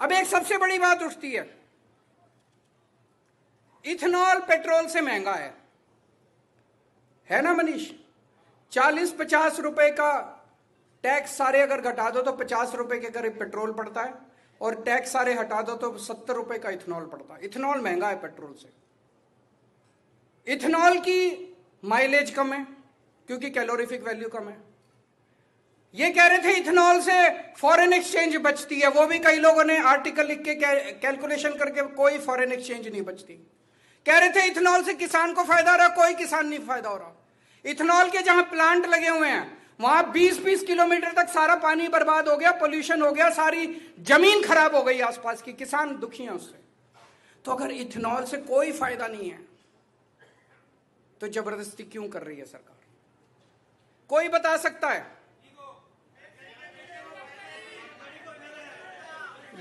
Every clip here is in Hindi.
अब एक सबसे बड़ी बात उठती है, इथेनॉल पेट्रोल से महंगा है ना मनीष? 40-50 रुपए का टैक्स सारे अगर घटा दो तो 50 रुपए के करीब पेट्रोल पड़ता है, और टैक्स सारे हटा दो तो 70 रुपए का इथेनॉल पड़ता है। इथेनॉल महंगा है पेट्रोल से। इथेनॉल की माइलेज कम है क्योंकि कैलोरीफिक वैल्यू कम है। ये कह रहे थे इथेनॉल से फॉरेन एक्सचेंज बचती है, वो भी कई लोगों ने आर्टिकल लिख के कैलकुलेशन करके कोई फॉरेन एक्सचेंज नहीं बचती। कह रहे थे इथेनॉल से किसान को फायदा हो रहा, कोई किसान नहीं फायदा हो रहा। इथेनॉल के जहां प्लांट लगे हुए हैं वहां 20-20 किलोमीटर तक सारा पानी बर्बाद हो गया, पोल्यूशन हो गया, सारी जमीन खराब हो गई आसपास की, किसान दुखी हैं उससे। तो अगर इथेनॉल से कोई फायदा नहीं है तो जबरदस्ती क्यों कर रही है सरकार? कोई बता सकता है?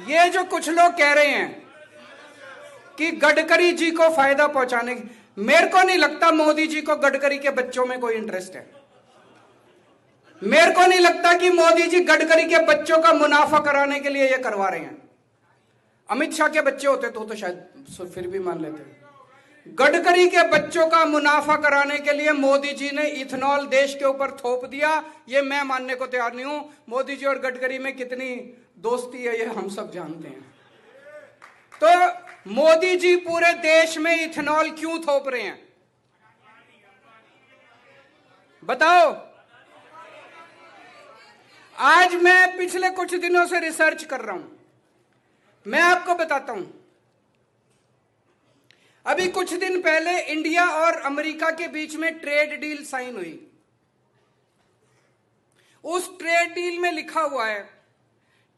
ये जो कुछ लोग कह रहे हैं कि गडकरी जी को फायदा पहुंचाने, मेरे को नहीं लगता मोदी जी को गडकरी के बच्चों में कोई इंटरेस्ट है। मेरे को नहीं लगता कि मोदी जी गडकरी के बच्चों का मुनाफा कराने के लिए ये करवा रहे हैं। अमित शाह के बच्चे होते तो शायद फिर भी मान लेते। गडकरी के बच्चों का मुनाफा कराने के लिए मोदी जी ने इथेनॉल देश के ऊपर थोप दिया, ये मैं मानने को तैयार नहीं हूं। मोदी जी और गडकरी में कितनी दोस्ती है ये हम सब जानते हैं। तो मोदी जी पूरे देश में इथेनॉल क्यों थोप रहे हैं बताओ? आज मैं पिछले कुछ दिनों से रिसर्च कर रहा हूं, मैं आपको बताता हूं। अभी कुछ दिन पहले इंडिया और अमेरिका के बीच में ट्रेड डील साइन हुई। उस ट्रेड डील में लिखा हुआ है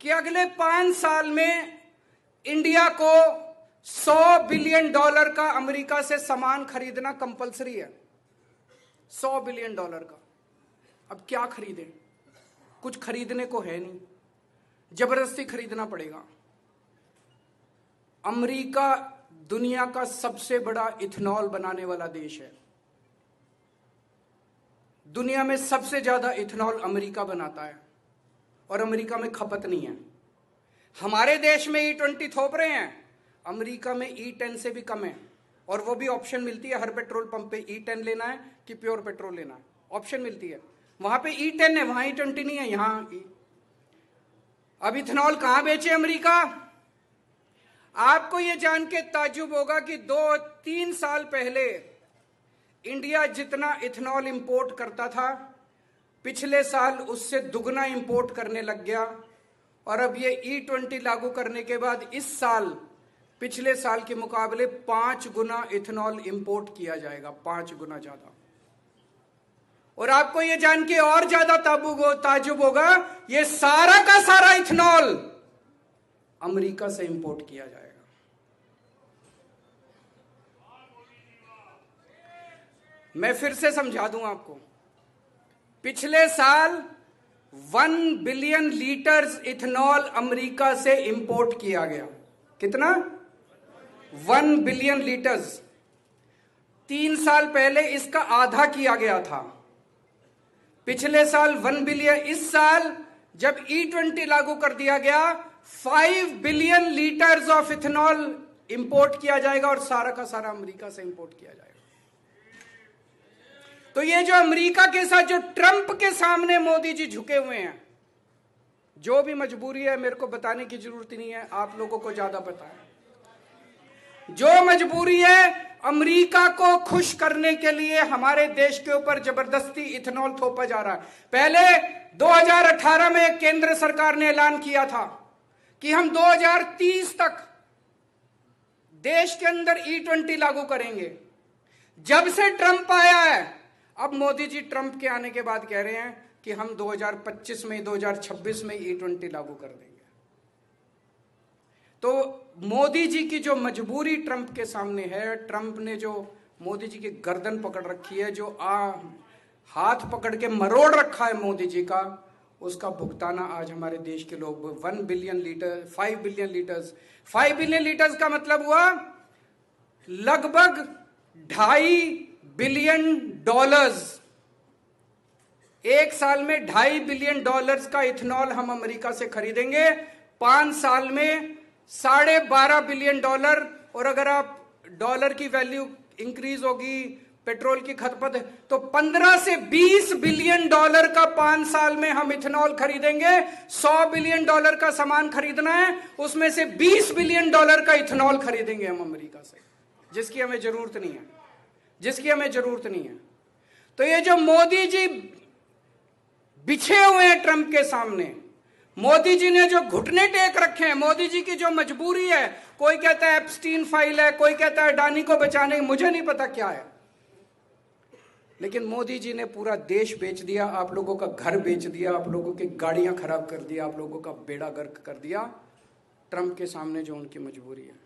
कि अगले 5 साल में इंडिया को $100 बिलियन का अमेरिका से सामान खरीदना कंपलसरी है। $100 बिलियन का। अब क्या खरीदें? कुछ खरीदने को है नहीं, जबरदस्ती खरीदना पड़ेगा। अमेरिका दुनिया का सबसे बड़ा इथेनॉल बनाने वाला देश है। दुनिया में सबसे ज्यादा इथेनॉल अमेरिका बनाता है और अमेरिका में खपत नहीं है। हमारे देश में E20 थोप रहे हैं, अमेरिका में E10 से भी कम है, और वो भी ऑप्शन मिलती है हर पेट्रोल पंप पे, E10 लेना है कि प्योर पेट्रोल लेना है, ऑप्शन मिलती है। वहां पे E10 है, वहां E20 नहीं है, यहां अब इथेनॉल कहां बेचे अमेरिका? आपको यह जान के ताज्जुब होगा कि 2-3 साल पहले इंडिया जितना इथेनॉल इंपोर्ट करता था, पिछले साल उससे दुगना इंपोर्ट करने लग गया। और अब ये E20 लागू करने के बाद इस साल पिछले साल के मुकाबले 5 गुना इथेनॉल इंपोर्ट किया जाएगा, 5 गुना ज्यादा। और आपको यह जान के और ज्यादा ताज्जुब होगा, ये सारा का सारा इथेनॉल अमेरिका से इंपोर्ट किया जाएगा। मैं फिर से समझा दूं आपको, पिछले साल 1 बिलियन लीटर्स इथेनॉल अमेरिका से इंपोर्ट किया गया। कितना? 1 बिलियन लीटर्स। 3 साल पहले इसका आधा किया गया था। पिछले साल 1 बिलियन, इस साल जब E20 लागू कर दिया गया 5 billion litres of ethanol import किया जाएगा, और सारा का सारा अमेरिका से इंपोर्ट किया जाएगा। तो ये जो अमेरिका के साथ जो ट्रंप के सामने मोदी जी झुके हुए हैं, जो भी मजबूरी है मेरे को बताने की जरूरत नहीं है, आप लोगों को ज्यादा पता है। जो मजबूरी है, अमेरिका को खुश करने के लिए हमारे देश के ऊपर जबरदस्ती इथेनॉल थोपा जा रहा है। पहले 2018 में केंद्र सरकार ने ऐलान किया था कि हम 2030 तक देश के अंदर E20 लागू करेंगे। जब से ट्रंप आया है, अब मोदी जी ट्रंप के आने के बाद कह रहे हैं कि हम 2025 में 2026 में E20 लागू कर देंगे। तो मोदी जी की जो मजबूरी ट्रंप के सामने है, ट्रंप ने जो मोदी जी की गर्दन पकड़ रखी है, जो हाथ पकड़ के मरोड़ रखा है मोदी जी का, उसका भुगताना आज हमारे देश के लोग 1 billion litre 5 billion litres 5 billion litres का मतलब हुआ लगभग $2.5 बिलियन। एक साल में $2.5 बिलियन का इथेनॉल हम अमेरिका से खरीदेंगे। 5 साल में $12.5 बिलियन, और अगर आप डॉलर की वैल्यू इंक्रीज होगी, पेट्रोल की खपत, तो 15 से 20 बिलियन डॉलर का 5 साल में हम इथेनॉल खरीदेंगे। $100 बिलियन का सामान खरीदना है, उसमें से $20 बिलियन का इथेनॉल खरीदेंगे हम अमेरिका से, जिसकी हमें जरूरत नहीं है, जिसकी हमें जरूरत नहीं है। तो ये जो मोदी जी बिछे हुए हैं ट्रंप के सामने, मोदी जी ने जो घुटने टेक रखे हैं, मोदी जी की जो मजबूरी है, कोई कहता है एप्स्टीन फाइल है, कोई कहता है अडानी को बचाने, मुझे नहीं पता क्या है, लेकिन मोदी जी ने पूरा देश बेच दिया, आप लोगों का घर बेच दिया, आप लोगों की गाड़ियां खराब कर दिया, आप लोगों का बेड़ा गर्क कर दिया, ट्रंप के सामने जो उनकी मजबूरी है।